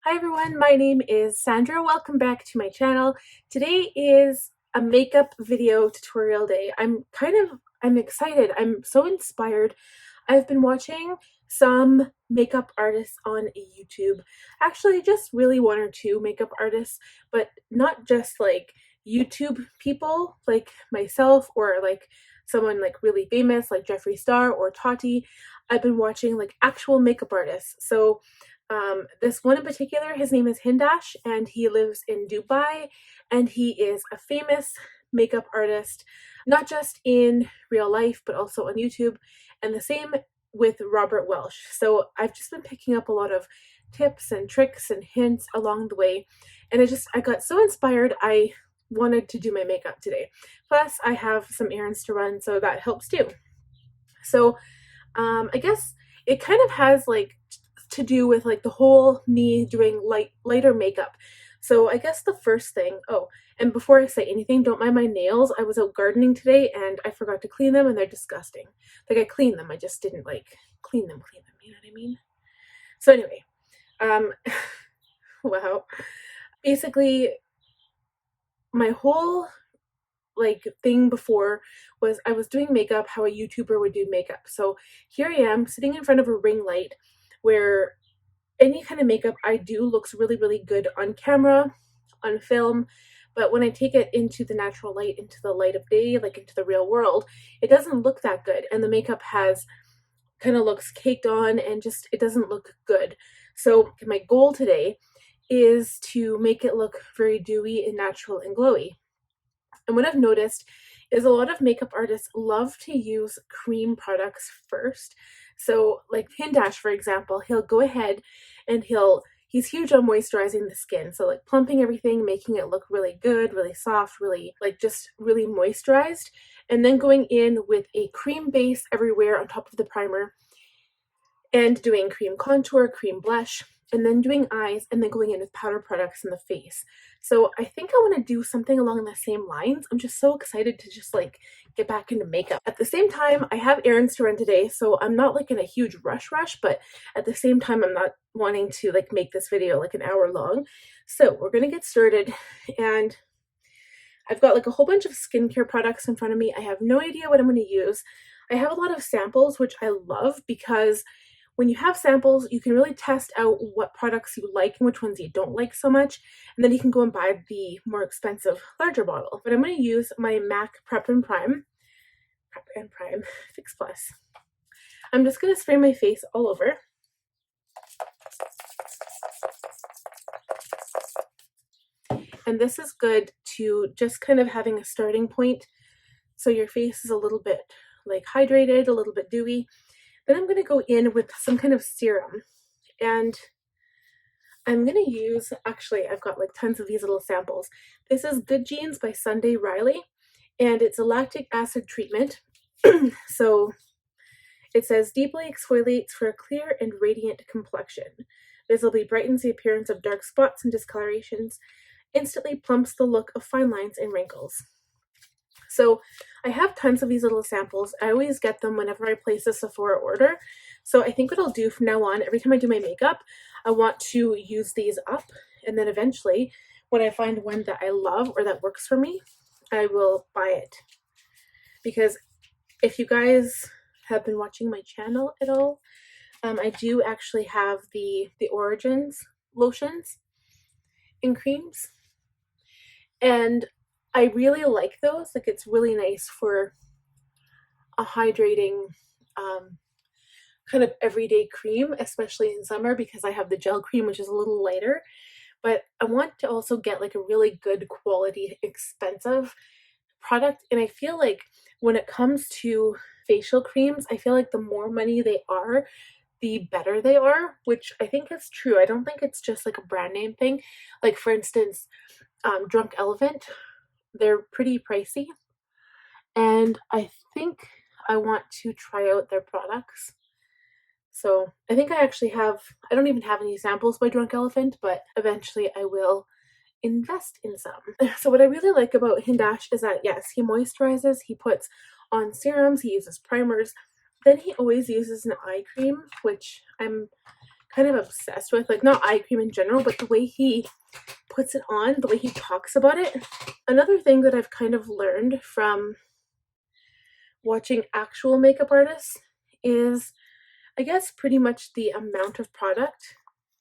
Hi everyone, my name is Sandra. Welcome back to my channel. Today is a makeup video tutorial day. I'm excited. I'm so inspired. I've been watching some makeup artists on YouTube. Actually, just really one or two makeup artists, but not just like YouTube people like myself or like someone like really famous like Jeffree Star or Tati. I've been watching like actual makeup artists. So this one in particular, his name is Hindash, and he lives in Dubai, and he is a famous makeup artist, not just in real life, but also on YouTube, and the same with Robert Welsh. So I've just been picking up a lot of tips and tricks and hints along the way, and I got so inspired, I wanted to do my makeup today. Plus, I have some errands to run, so that helps too. So I guess it kind of has like to do with like the whole me doing lighter makeup. So I guess the first thing, oh, and before I say anything, don't mind my nails. I was out gardening today and I forgot to clean them and they're disgusting. Like I cleaned them, I just didn't like clean them, you know what I mean? So anyway, um wow. Basically my whole like thing before was I was doing makeup how a YouTuber would do makeup. So here I am sitting in front of a ring light where any kind of makeup I do looks really, really good on camera, on film, but when I take it into the natural light, into the light of day, like into the real world, it doesn't look that good. And the makeup has kind of looks caked on and just, it doesn't look good. So my goal today is to make it look very dewy and natural and glowy. And what I've noticed is a lot of makeup artists love to use cream products first. So like Hindash, for example, he'll go ahead and he's huge on moisturizing the skin. So like plumping everything, making it look really good, really soft, really like just really moisturized. And then going in with a cream base everywhere on top of the primer and doing cream contour, cream blush, and then doing eyes, and then going in with powder products in the face. So I think I want to do something along the same lines. I'm just so excited to just like get back into makeup. At the same time, I have errands to run today, so I'm not like in a huge rush, but at the same time, I'm not wanting to like make this video like an hour long. So we're gonna get started, and I've got like a whole bunch of skincare products in front of me. I have no idea what I'm going to use. I have a lot of samples, which I love because when you have samples, you can really test out what products you like and which ones you don't like so much. And then you can go and buy the more expensive, larger bottle. But I'm going to use my MAC Prep and Prime Fix Plus. I'm just going to spray my face all over. And this is good to just kind of having a starting point. So your face is a little bit like hydrated, a little bit dewy. Then I'm going to go in with some kind of serum, and I'm going to use, actually I've got like tons of these little samples. This is Good Genes by Sunday Riley, and it's a lactic acid treatment. So it says deeply exfoliates for a clear and radiant complexion, visibly brightens the appearance of dark spots and discolorations, instantly plumps the look of fine lines and wrinkles. So I have tons of these little samples. I always get them whenever I place a Sephora order. So I think what I'll do from now on, every time I do my makeup, I want to use these up. And then eventually, when I find one that I love or that works for me, I will buy it. Because if you guys have been watching my channel at all, I do actually have the Origins lotions and creams. And I really like those. Like it's really nice for a hydrating kind of everyday cream, especially in summer because I have the gel cream, which is a little lighter. But I want to also get like a really good quality, expensive product. And I feel like when it comes to facial creams, I feel like the more money they are, the better they are, which I think is true. I don't think it's just like a brand name thing. Like for instance, Drunk Elephant, they're pretty pricey, and I think I want to try out their products. So I think I actually I don't even have any samples by Drunk Elephant, but eventually I will invest in some. So what I really like about Hindash is that yes, he moisturizes, he puts on serums, he uses primers, then he always uses an eye cream, which I'm kind of obsessed with, like not eye cream in general, but the way he puts it on, the way he talks about it. Another thing that I've kind of learned from watching actual makeup artists is, I guess, pretty much the amount of product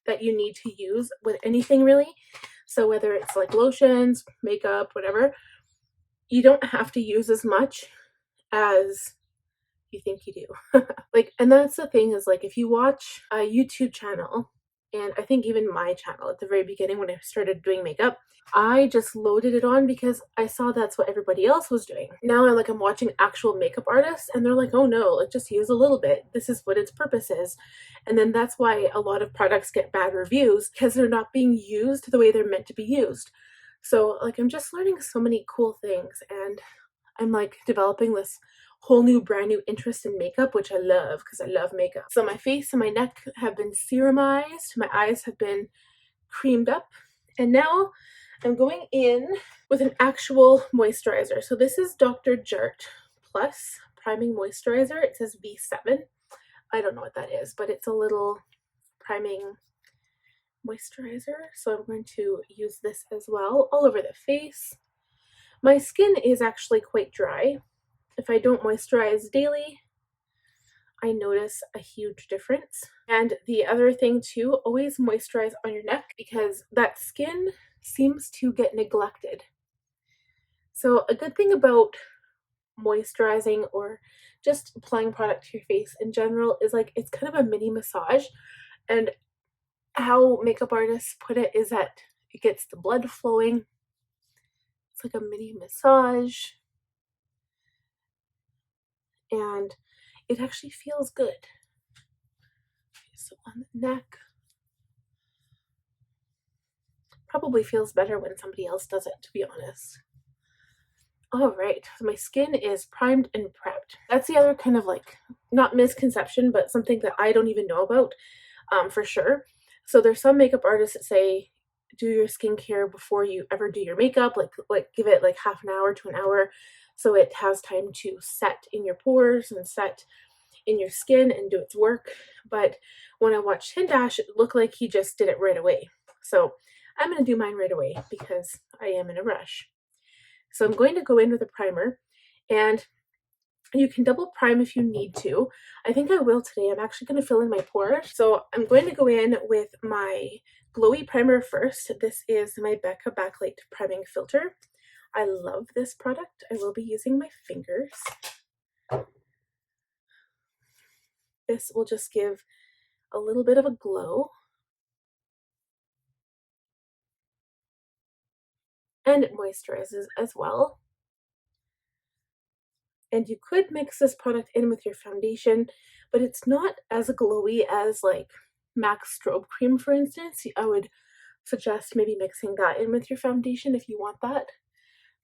that you need to use with anything really. So whether it's like lotions, makeup, whatever, you don't have to use as much as you think you do. Like, and that's the thing is, like, if you watch a YouTube channel, and I think even my channel at the very beginning when I started doing makeup, I just loaded it on because I saw that's what everybody else was doing. Now I'm watching actual makeup artists and they're like, oh no, like just use a little bit. This is what its purpose is. And then that's why a lot of products get bad reviews, because they're not being used the way they're meant to be used. So like I'm just learning so many cool things, and I'm like developing this whole new brand new interest in makeup, which I love because I love makeup. So my face and my neck have been serumized, my eyes have been creamed up, and now I'm going in with an actual moisturizer. So this is Dr. Jart Plus Priming Moisturizer. It says V.7. I don't know what that is, but it's a little priming moisturizer. So I'm going to use this as well all over the face. My skin is actually quite dry. If I don't moisturize daily, I notice a huge difference. And the other thing too, always moisturize on your neck because that skin seems to get neglected. So a good thing about moisturizing or just applying product to your face in general is like it's kind of a mini massage. And how makeup artists put it is that it gets the blood flowing. It's like a mini massage. And it actually feels good. So on the neck, probably feels better when somebody else does it, to be honest. All right, so my skin is primed and prepped. That's the other kind of like, not misconception, but something that I don't even know about for sure. So there's some makeup artists that say, do your skincare before you ever do your makeup, like give it like half an hour to an hour so it has time to set in your pores and set in your skin and do its work. But when I watched Hindash, it looked like he just did it right away. So I'm going to do mine right away because I am in a rush. So I'm going to go in with a primer, and you can double prime if you need to. I think I will today. I'm actually going to fill in my pores. So I'm going to go in with my glowy primer first. This is my Becca Backlight Priming Filter. I love this product. I will be using my fingers. This will just give a little bit of a glow. And it moisturizes as well. And you could mix this product in with your foundation, but it's not as glowy as like MAC Strobe Cream, for instance. I would suggest maybe mixing that in with your foundation if you want that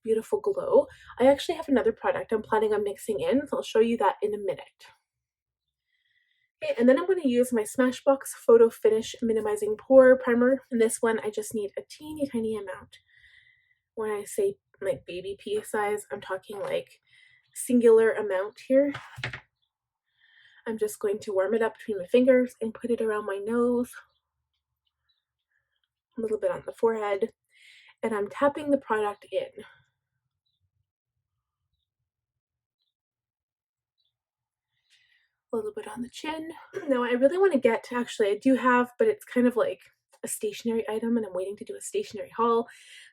beautiful glow. I actually have another product I'm planning on mixing in, so I'll show you that in a minute. Okay, and then I'm going to use my Smashbox Photofinish Minimizing Pore Primer. And this one, I just need a teeny tiny amount. When I say like baby pea size, I'm talking like singular amount here. I'm just going to warm it up between my fingers and put it around my nose, a little bit on the forehead, and I'm tapping the product in. A little bit on the chin. Now I really want to get to, actually I do have, but it's kind of like a stationary item and I'm waiting to do a stationary haul.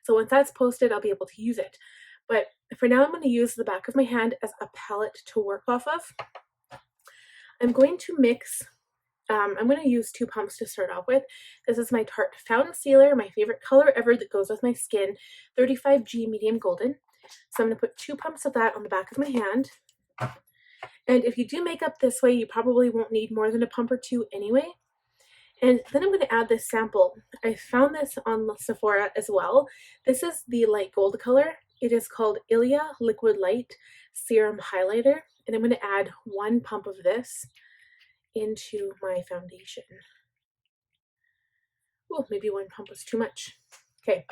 So once that's posted, I'll be able to use it. But for now, I'm going to use the back of my hand as a palette to work off of. I'm going to mix, I'm going to use 2 pumps to start off with. This is my Tarte Foundcealer, my favorite color ever that goes with my skin, 35G Medium Golden. So I'm going to put 2 pumps of that on the back of my hand. And if you do makeup this way, you probably won't need more than a pump or 2 anyway. And then I'm going to add this sample. I found this on Sephora as well. This is the light gold color. It is called Ilia Liquid Light Serum Highlighter. And I'm going to add 1 pump of this into my foundation. Oh, maybe 1 pump was too much. Okay,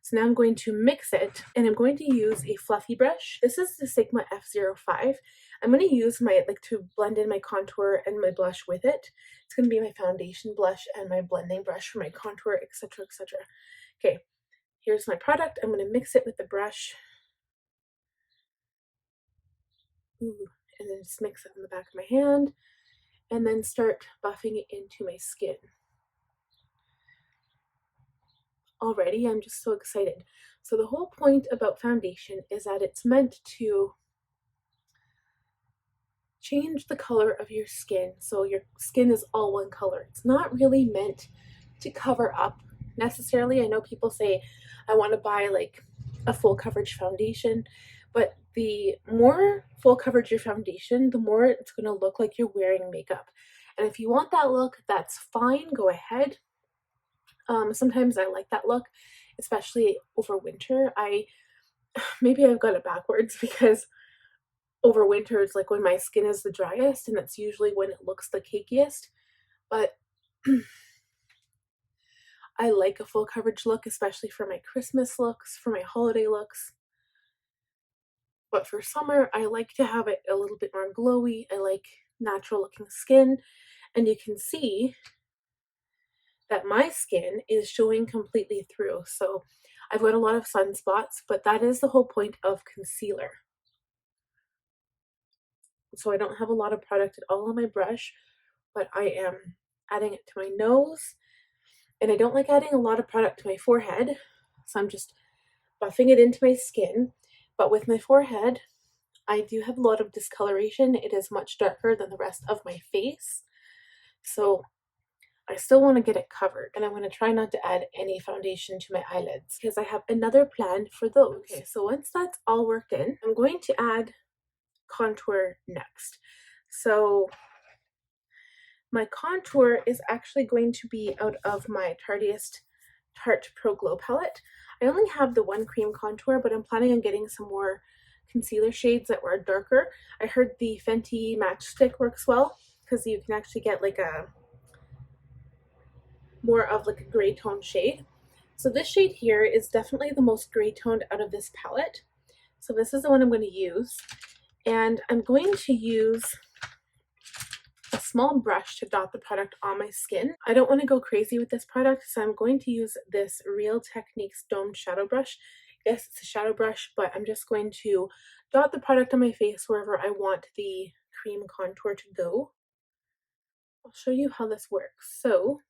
so now I'm going to mix it, and I'm going to use a fluffy brush. This is the Sigma F05. I'm going to use my, like, to blend in my contour and my blush with it. It's going to be my foundation blush and my blending brush for my contour, etc., etc. Okay, here's my product. I'm going to mix it with the brush. Ooh, and then just mix it on the back of my hand, and then start buffing it into my skin. Already, I'm just so excited. So the whole point about foundation is that it's meant to change the color of your skin so your skin is all one color. It's not really meant to cover up necessarily. I know people say, I want to buy like a full coverage foundation, but the more full coverage your foundation, the more it's going to look like you're wearing makeup. And if you want that look, that's fine, go ahead. Sometimes I like that look, especially over winter. Maybe I've got it backwards because over winter it's like when my skin is the driest, and that's usually when it looks the cakiest. But I like a full coverage look, especially for my Christmas looks, for my holiday looks. But for summer, I like to have it a little bit more glowy. I like natural looking skin, and you can see that my skin is showing completely through. So I've got a lot of sunspots, but that is the whole point of concealer. So I don't have a lot of product at all on my brush, but I am adding it to my nose, and I don't like adding a lot of product to my forehead, so I'm just buffing it into my skin. But with my forehead, I do have a lot of discoloration. It is much darker than the rest of my face, so I still want to get it covered, and I'm going to try not to add any foundation to my eyelids because I have another plan for those. Okay, so once that's all worked in, I'm going to add contour next. So my contour is actually going to be out of my Tartiest Tarte Pro Glow palette. I only have the one cream contour, but I'm planning on getting some more concealer shades that were darker. I heard the Fenty Matchstick works well because you can actually get like a more of like a gray tone shade. So this shade here is definitely the most gray toned out of this palette. So this is the one I'm going to use. And I'm going to use a small brush to dot the product on my skin. I don't want to go crazy with this product, so I'm going to use this Real Techniques domed shadow brush. Yes, it's a shadow brush, but I'm just going to dot the product on my face wherever I want the cream contour to go. I'll show you how this works. So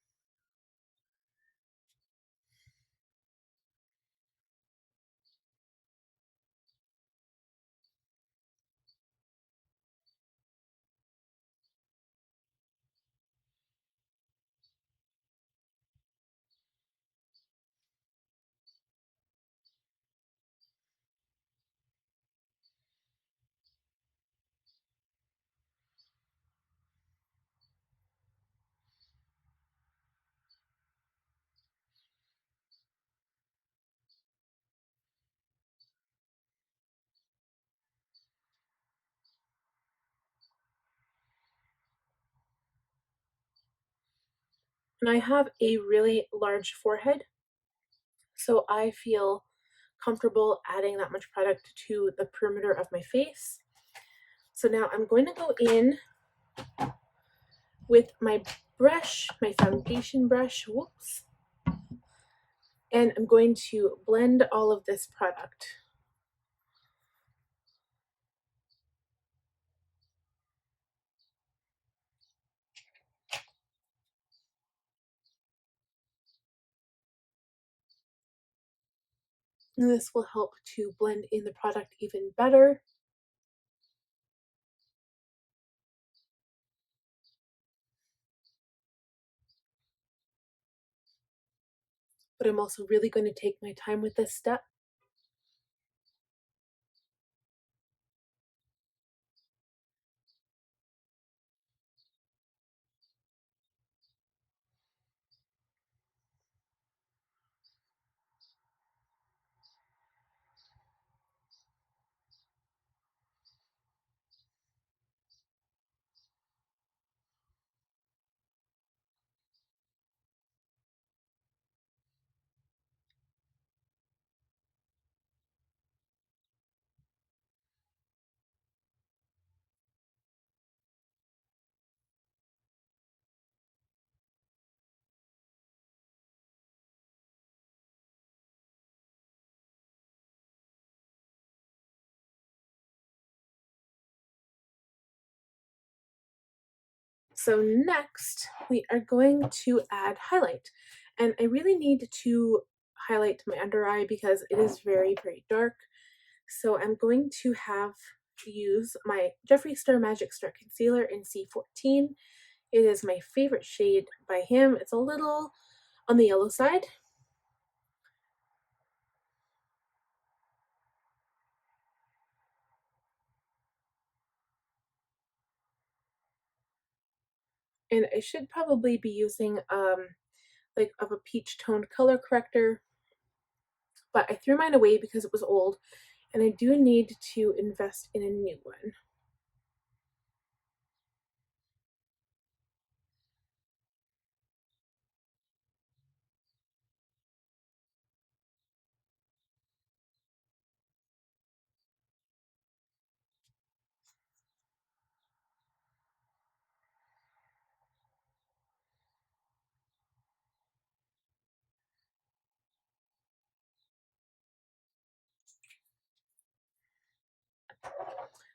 and I have a really large forehead, so I feel comfortable adding that much product to the perimeter of my face. So now I'm going to go in with my brush, my foundation brush, whoops, and I'm going to blend all of this product. And this will help to blend in the product even better. But I'm also really going to take my time with this step. So next we are going to add highlight, and I really need to highlight my under eye because it is very, very dark. So I'm going to have to use my Jeffree Star Magic Star Concealer in C14. It is my favorite shade by him. It's a little on the yellow side. And I should probably be using like of a peach toned color corrector, but I threw mine away because it was old and I do need to invest in a new one.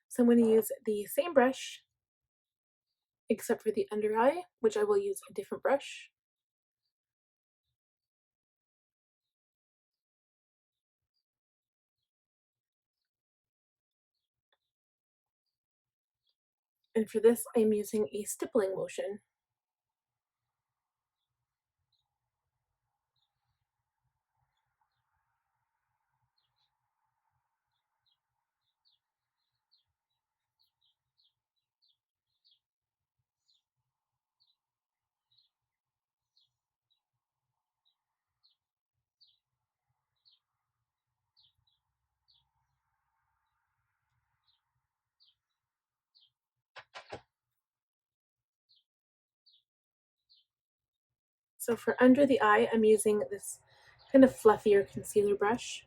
So I'm going to use the same brush except for the under eye, which I will use a different brush. And for this, I'm using a stippling motion. So for under the eye, I'm using this kind of fluffier concealer brush.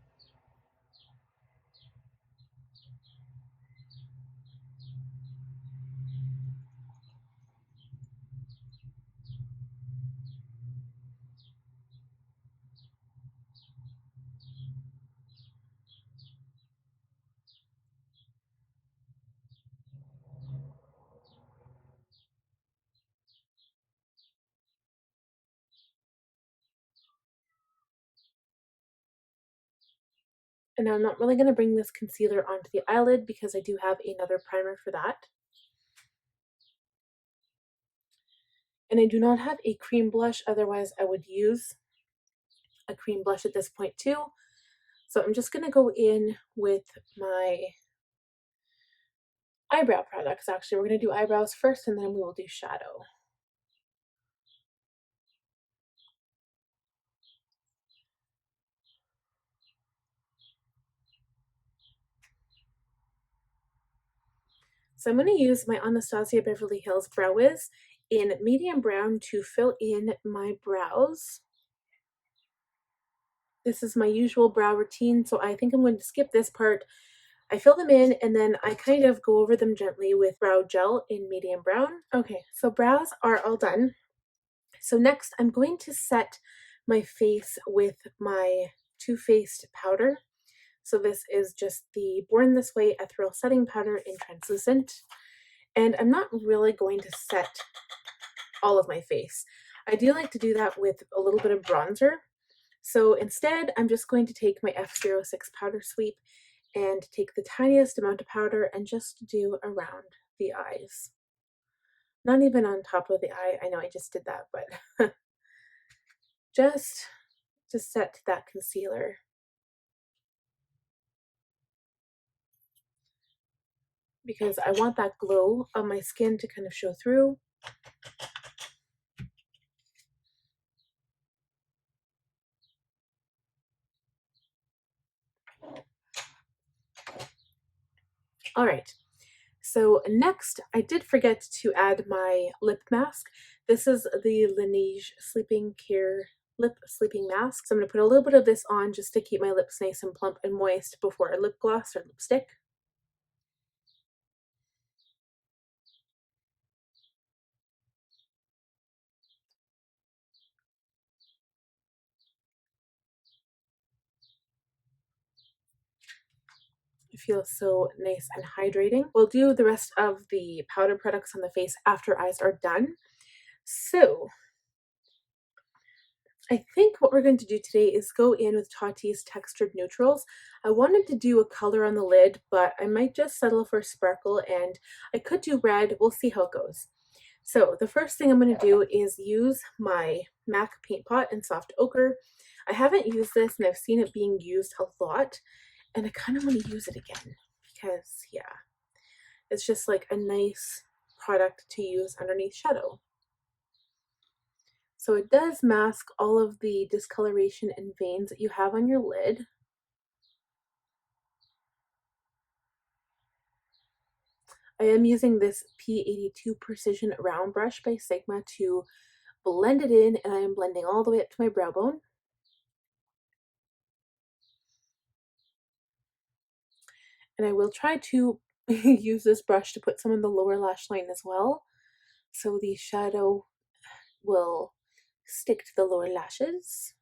And I'm not really going to bring this concealer onto the eyelid because I do have another primer for that. And I do not have a cream blush, otherwise I would use a cream blush at this point too. So I'm just going to go in with my eyebrow products. Actually, we're going to do eyebrows first and then we will do shadow. So I'm going to use my Anastasia Beverly Hills Brow Wiz in medium brown to fill in my brows. This is my usual brow routine, so I think I'm going to skip this part. I fill them in and then I kind of go over them gently with brow gel in medium brown. Okay, so brows are all done. So next I'm going to set my face with my Too Faced powder. So this is just the Born This Way Ethereal Setting Powder in Translucent. And I'm not really going to set all of my face. I do like to do that with a little bit of bronzer. So instead, I'm just going to take my F06 powder sweep and take the tiniest amount of powder and just do around the eyes. Not even on top of the eye. I know I just did that, but just to set that concealer. Because I want that glow on my skin to kind of show through. All right, so next I did forget to add my lip mask. This is the Laneige Sleeping Care Lip Sleeping Mask. So I'm going to put a little bit of this on just to keep my lips nice and plump and moist before a lip gloss or lipstick. It feels so nice and hydrating. We'll do the rest of the powder products on the face after eyes are done. So I think what we're going to do today is go in with Tati's Textured Neutrals. I wanted to do a color on the lid, but I might just settle for sparkle, and I could do red. We'll see how it goes. So the first thing I'm going to do is use my MAC Paint Pot in Soft Ochre. I haven't used this, and I've seen it being used a lot, and I kind of want to use it again because, yeah, it's just like a nice product to use underneath shadow. So it does mask all of the discoloration and veins that you have on your lid. I am using this P82 Precision Round Brush by Sigma to blend it in, and I am blending all the way up to my brow bone. And I will try to use this brush to put some in the lower lash line as well, so the shadow will stick to the lower lashes.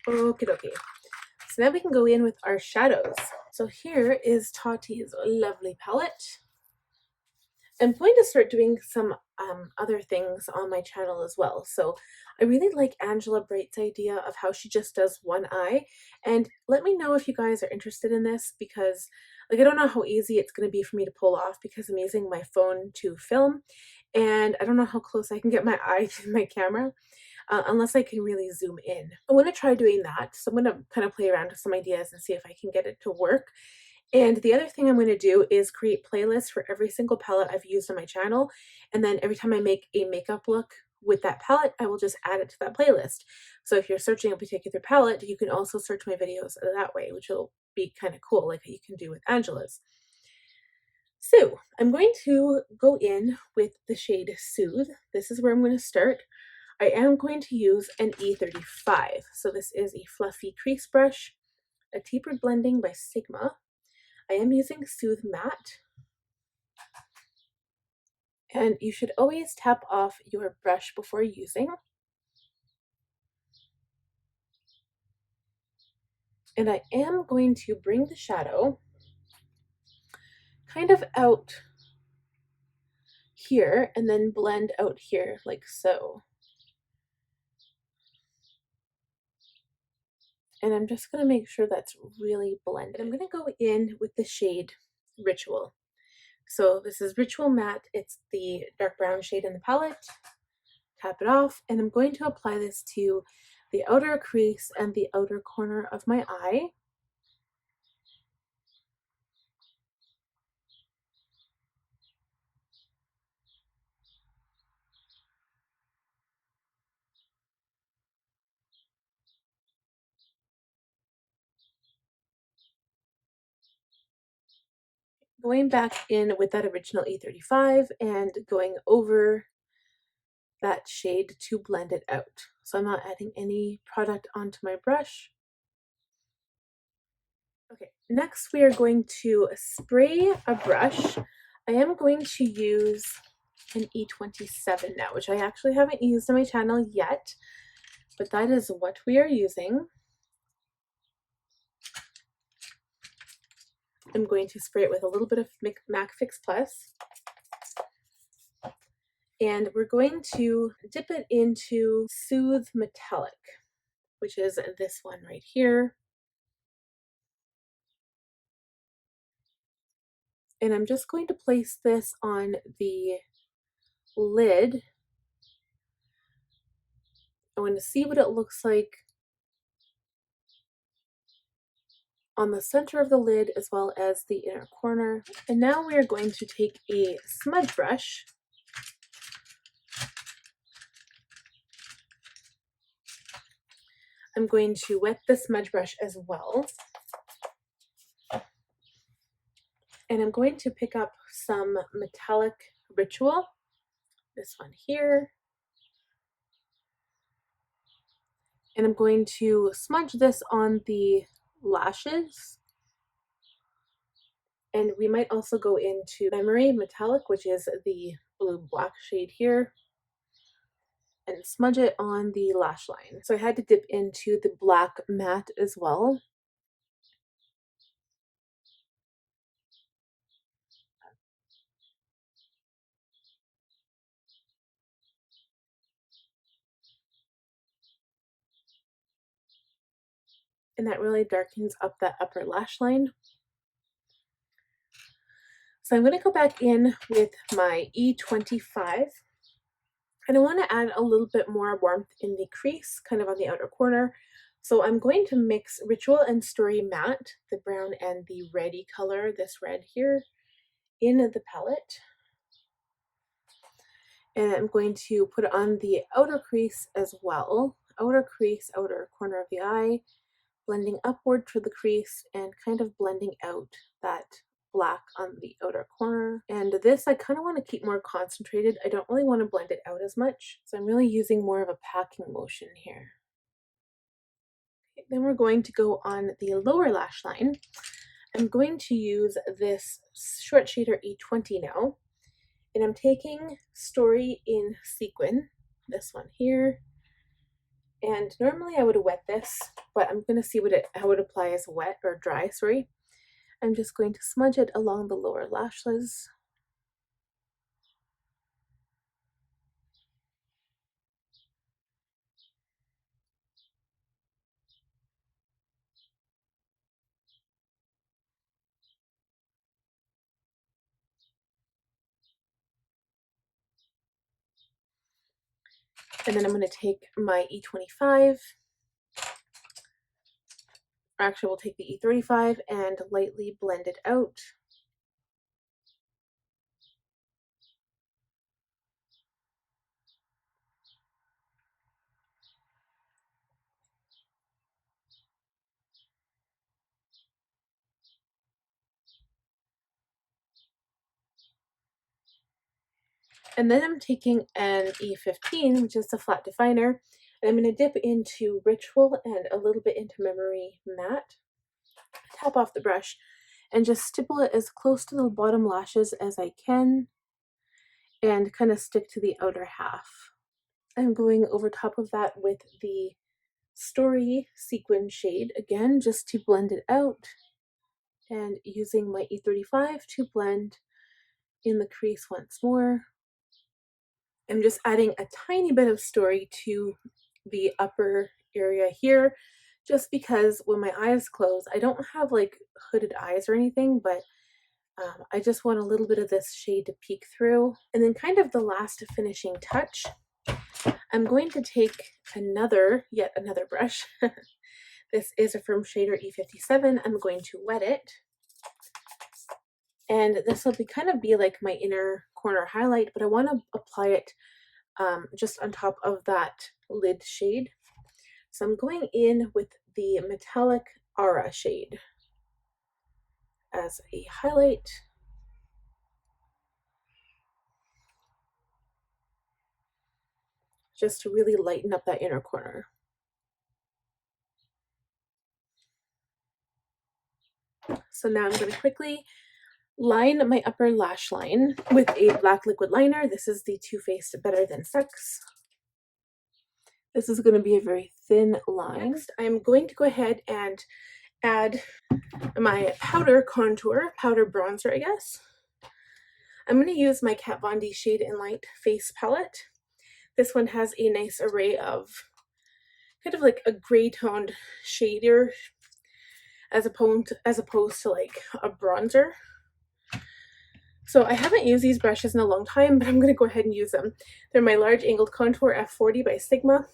Okay, okay. So now we can go in with our shadows. So here is Tati's lovely palette. I'm going to start doing some other things on my channel as well. So I really like Angela Bright's idea of how she just does one eye. And let me know if you guys are interested in this, because like I don't know how easy it's going to be for me to pull off because I'm using my phone to film. And I don't know how close I can get my eye to my camera. Unless I can really zoom in. I want to try doing that. So I'm going to kind of play around with some ideas and see if I can get it to work. And the other thing I'm going to do is create playlists for every single palette I've used on my channel. And then every time I make a makeup look with that palette, I will just add it to that playlist. So if you're searching a particular palette, you can also search my videos that way, which will be kind of cool, like you can do with Angela's. So I'm going to go in with the shade Soothe. This is where I'm going to start. I am going to use an E35. So this is a fluffy crease brush, a tapered blending by Sigma. I am using Soothe Matte. And you should always tap off your brush before using. And I am going to bring the shadow kind of out here and then blend out here like so. And I'm just going to make sure that's really blended. I'm going to go in with the shade Ritual. So this is Ritual Matte. It's the dark brown shade in the palette. Tap it off, and I'm going to apply this to the outer crease and the outer corner of my eye. Going back in with that original E35 and going over that shade to blend it out. So I'm not adding any product onto my brush. Okay, next we are going to spray a brush. I am going to use an E27 now, which I actually haven't used on my channel yet, but that is what we are using. I'm going to spray it with a little bit of MAC Fix Plus. And we're going to dip it into Soothe Metallic, which is this one right here. And I'm just going to place this on the lid. I want to see what it looks like on the center of the lid as well as the inner corner. And now we are going to take a smudge brush I'm going to wet the smudge brush as well. And I'm going to pick up some metallic Ritual, this one here. And I'm going to smudge this on the lashes And we might also go into Memory Metallic, which is the blue-black shade here, and smudge it on the lash line. So I had to dip into the black matte as well. And that really darkens up that upper lash line. So I'm going to go back in with my E25. And I want to add a little bit more warmth in the crease, kind of on the outer corner. So I'm going to mix Ritual and Story Matte, the brown and the reddy color, this red here, in the palette. And I'm going to put it on the outer crease as well. Outer crease, outer corner of the eye, blending upward to the crease and kind of blending out that black on the outer corner. And this I kind of want to keep more concentrated. I don't really want to blend it out as much, so I'm really using more of a packing motion here. Okay, then we're going to go on the lower lash line. I'm going to use this short shader E20 now, and I'm taking Story in Sequin, this one here. And normally I would wet this, but I'm going to see how it applies wet or dry, sorry. I'm just going to smudge it along the lower lashes. And then I'm going to take my E25, or actually we'll take the E35 and lightly blend it out. And then I'm taking an E15, which is the flat definer, and I'm going to dip into Ritual and a little bit into Memory Matte. Tap off the brush and just stipple it as close to the bottom lashes as I can and kind of stick to the outer half. I'm going over top of that with the Story Sequin shade again, just to blend it out, and using my E35 to blend in the crease once more. I'm just adding a tiny bit of Story to the upper area here, just because when my eyes close, I don't have like hooded eyes or anything, but I just want a little bit of this shade to peek through. And then kind of the last finishing touch, I'm going to take yet another brush. This is a Firm Shader E57. I'm going to wet it. And this will kind of be like my inner corner highlight, but I want to apply it just on top of that lid shade. So I'm going in with the Metallic Aura shade as a highlight. Just to really lighten up that inner corner. So now I'm going to quickly line my upper lash line with a black liquid liner. This is the Too Faced Better Than Sex. This is going to be a very thin line. Next, I'm going to go ahead and add my powder bronzer, I guess. I'm going to use my Kat Von D Shade and Light face palette. This one has a nice array of kind of like a gray toned shader as opposed to like a bronzer. So I haven't used these brushes in a long time, but I'm going to go ahead and use them. They're my Large Angled Contour F40 by Sigma.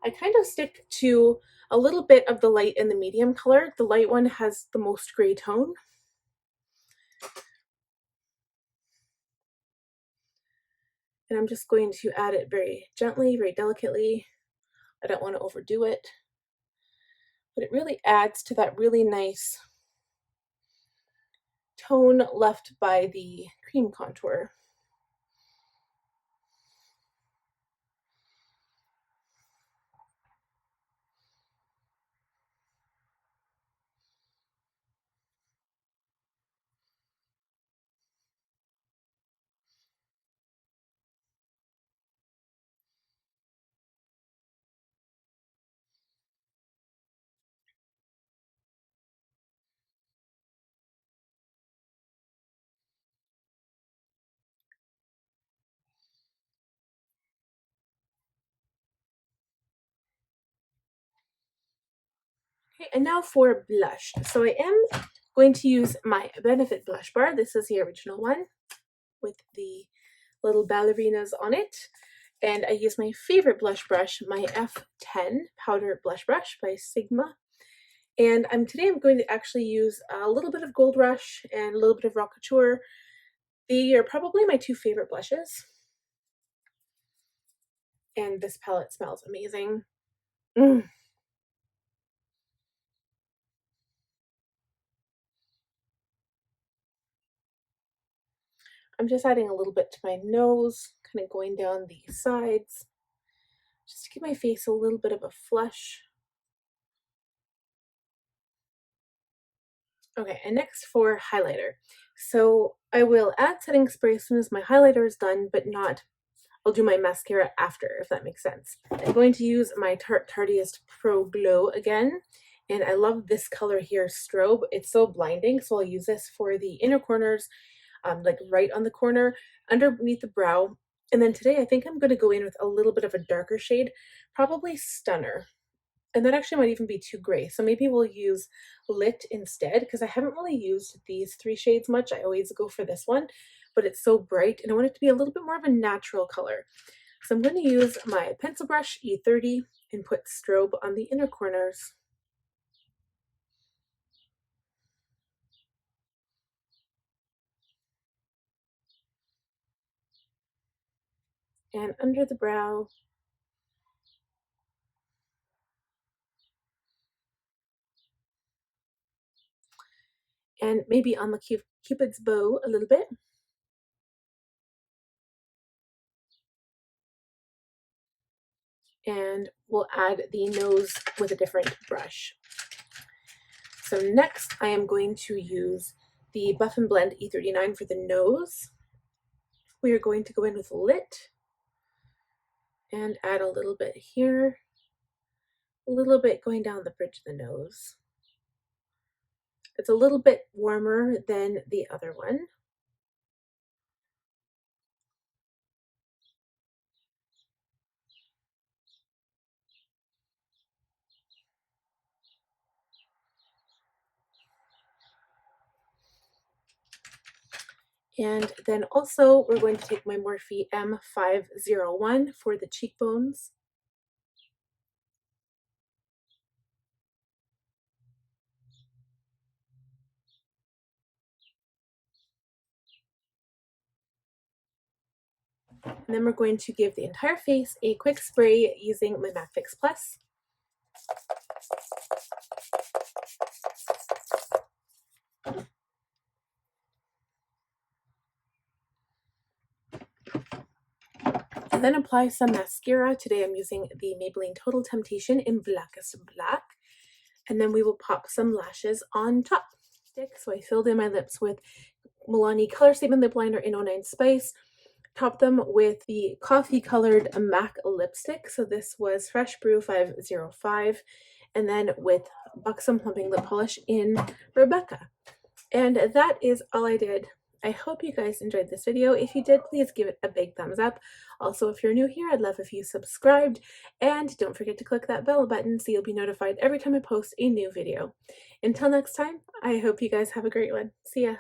I kind of stick to a little bit of the light and the medium color. The light one has the most gray tone. And I'm just going to add it very gently, very delicately. I don't want to overdo it. But it really adds to that really nice tone left by the cream contour. Okay, and now for blush. So I am going to use my Benefit blush bar. This is the original one with the little ballerinas on it. And I use my favorite blush brush, my F10 powder blush brush by Sigma. And today I'm going to actually use a little bit of Gold Rush and a little bit of Rock Couture. They are probably my two favorite blushes. And this palette smells amazing. I'm just adding a little bit to my nose, kind of going down the sides, just to give my face a little bit of a flush. Okay, and next for highlighter. So I will add setting spray as soon as my highlighter is done, but not, I'll do my mascara after, if that makes sense. I'm going to use my Tartiest Pro Glow again, and I love this color here, Strobe. It's so blinding, so I'll use this for the inner corners, like right on the corner, underneath the brow. And then today I think I'm going to go in with a little bit of a darker shade, probably Stunner. And that actually might even be too gray. So maybe we'll use Lit instead, because I haven't really used these three shades much. I always go for this one, but it's so bright and I want it to be a little bit more of a natural color. So I'm going to use my pencil brush E30 and put Strobe on the inner corners. And under the brow. And maybe on the Cupid's bow a little bit. And we'll add the nose with a different brush. So next I am going to use the Buff and Blend E39 for the nose. We are going to go in with Lit and add a little bit here, a little bit going down the bridge of the nose. It's a little bit warmer than the other one. And then also we're going to take my Morphe M501 for the cheekbones. And then we're going to give the entire face a quick spray using my MAC Fix Plus. And then apply some mascara. Today I'm using the Maybelline Total Temptation in Blackest Black. And then we will pop some lashes on top. So I filled in my lips with Milani Color Statement Lip Liner in 09 Spice. Topped them with the coffee colored MAC lipstick. So this was Fresh Brew 505. And then with Buxom Plumping Lip Polish in Rebecca. And that is all I did. I hope you guys enjoyed this video. If you did, please give it a big thumbs up. Also, if you're new here, I'd love if you subscribed. And don't forget to click that bell button so you'll be notified every time I post a new video. Until next time, I hope you guys have a great one. See ya.